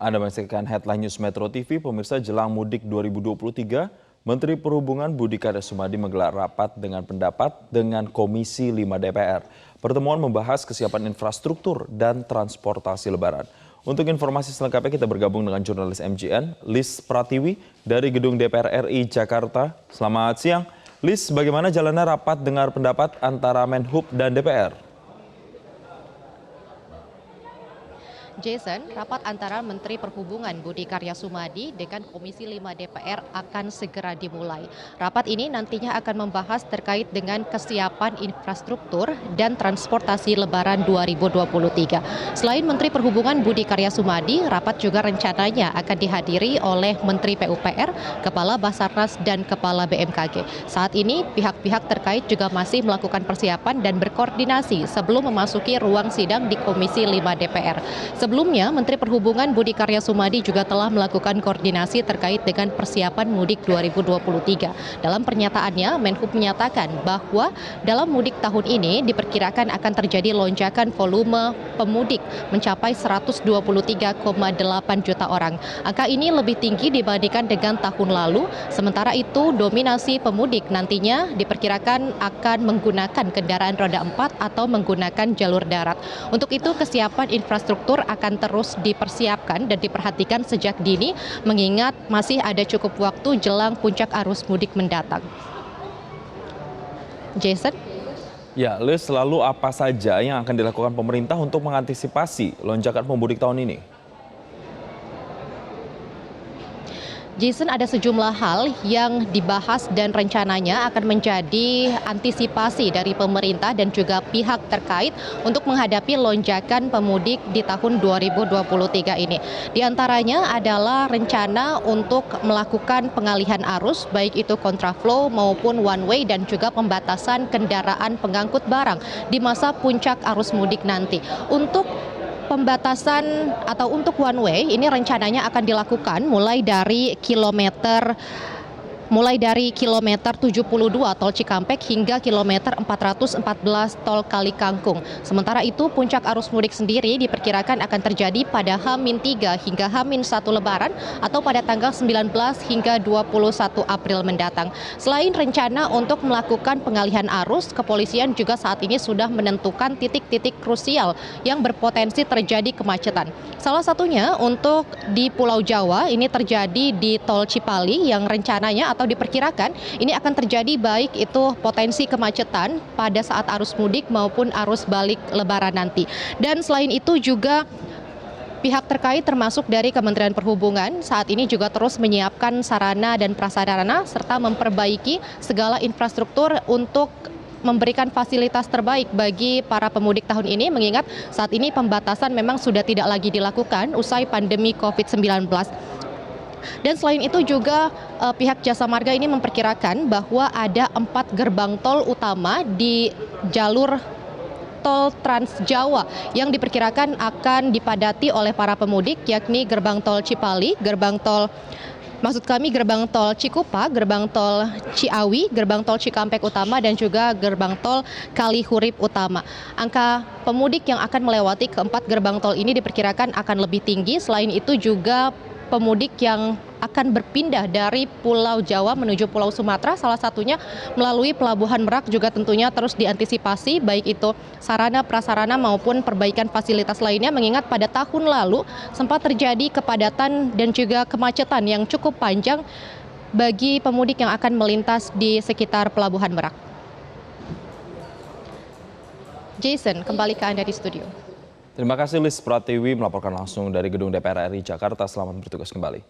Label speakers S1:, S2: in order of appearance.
S1: Anda menyaksikan Headline News Metro TV, pemirsa. Jelang mudik 2023, Menteri Perhubungan Budi Karya Sumadi menggelar rapat dengan pendapat dengan Komisi 5 DPR. Pertemuan membahas kesiapan infrastruktur dan transportasi Lebaran. Untuk informasi selengkapnya kita bergabung dengan jurnalis MJN, Lis Pratiwi dari Gedung DPR RI Jakarta. Selamat siang. Lis, bagaimana jalannya rapat dengar pendapat antara Menhub dan DPR?
S2: Jason, rapat antara Menteri Perhubungan Budi Karya Sumadi dengan Komisi 5 DPR akan segera dimulai. Rapat ini nantinya akan membahas terkait dengan kesiapan infrastruktur dan transportasi Lebaran 2023. Selain Menteri Perhubungan Budi Karya Sumadi, rapat juga rencananya akan dihadiri oleh Menteri PUPR, Kepala Basarnas, dan Kepala BMKG. Saat ini pihak-pihak terkait juga masih melakukan persiapan dan berkoordinasi sebelum memasuki ruang sidang di Komisi 5 DPR. Sebelumnya, Menteri Perhubungan Budi Karya Sumadi juga telah melakukan koordinasi terkait dengan persiapan mudik 2023. Dalam pernyataannya, Menhub menyatakan bahwa dalam mudik tahun ini diperkirakan akan terjadi lonjakan volume pemudik mencapai 123,8 juta orang. Angka ini lebih tinggi dibandingkan dengan tahun lalu, sementara itu dominasi pemudik nantinya diperkirakan akan menggunakan kendaraan roda 4 atau menggunakan jalur darat. Untuk itu, kesiapan infrastruktur akan terus dipersiapkan dan diperhatikan sejak dini, mengingat masih ada cukup waktu jelang puncak arus mudik mendatang. Jason?
S1: Ya, Liz, lalu apa saja yang akan dilakukan pemerintah untuk mengantisipasi lonjakan pemudik tahun ini?
S2: Jason, ada sejumlah hal yang dibahas dan rencananya akan menjadi antisipasi dari pemerintah dan juga pihak terkait untuk menghadapi lonjakan pemudik di tahun 2023 ini. Di antaranya adalah rencana untuk melakukan pengalihan arus, baik itu kontraflow maupun one way, dan juga pembatasan kendaraan pengangkut barang di masa puncak arus mudik nanti. Untuk pembatasan atau untuk one way ini rencananya akan dilakukan mulai dari kilometer 72 tol Cikampek hingga kilometer 414 tol Kali Kangkung. Sementara itu puncak arus mudik sendiri diperkirakan akan terjadi pada H-3 hingga H-1 Lebaran atau pada tanggal 19 hingga 21 April mendatang. Selain rencana untuk melakukan pengalihan arus, kepolisian juga saat ini sudah menentukan titik-titik krusial yang berpotensi terjadi kemacetan. Salah satunya untuk di Pulau Jawa ini terjadi di tol Cipali yang rencananya atau diperkirakan ini akan terjadi baik itu potensi kemacetan pada saat arus mudik maupun arus balik Lebaran nanti. Dan selain itu juga pihak terkait termasuk dari Kementerian Perhubungan saat ini juga terus menyiapkan sarana dan prasarana serta memperbaiki segala infrastruktur untuk memberikan fasilitas terbaik bagi para pemudik tahun ini, mengingat saat ini pembatasan memang sudah tidak lagi dilakukan usai pandemi COVID-19. Dan selain itu juga pihak Jasa Marga ini memperkirakan bahwa ada 4 gerbang tol utama di jalur tol Trans Jawa yang diperkirakan akan dipadati oleh para pemudik, yakni gerbang tol Cipali, gerbang tol Cikupa, gerbang tol Ciawi, gerbang tol Cikampek Utama, dan juga gerbang tol Kalihurip Utama. Angka pemudik yang akan melewati keempat gerbang tol ini diperkirakan akan lebih tinggi. Selain itu juga pemudik yang akan berpindah dari Pulau Jawa menuju Pulau Sumatera, salah satunya melalui Pelabuhan Merak juga tentunya terus diantisipasi, baik itu sarana prasarana maupun perbaikan fasilitas lainnya, mengingat pada tahun lalu sempat terjadi kepadatan dan juga kemacetan yang cukup panjang bagi pemudik yang akan melintas di sekitar Pelabuhan Merak. Jason, kembali ke Anda di studio.
S1: Terima kasih, Lis Pratiwi melaporkan langsung dari Gedung DPR RI Jakarta. Selamat bertugas kembali.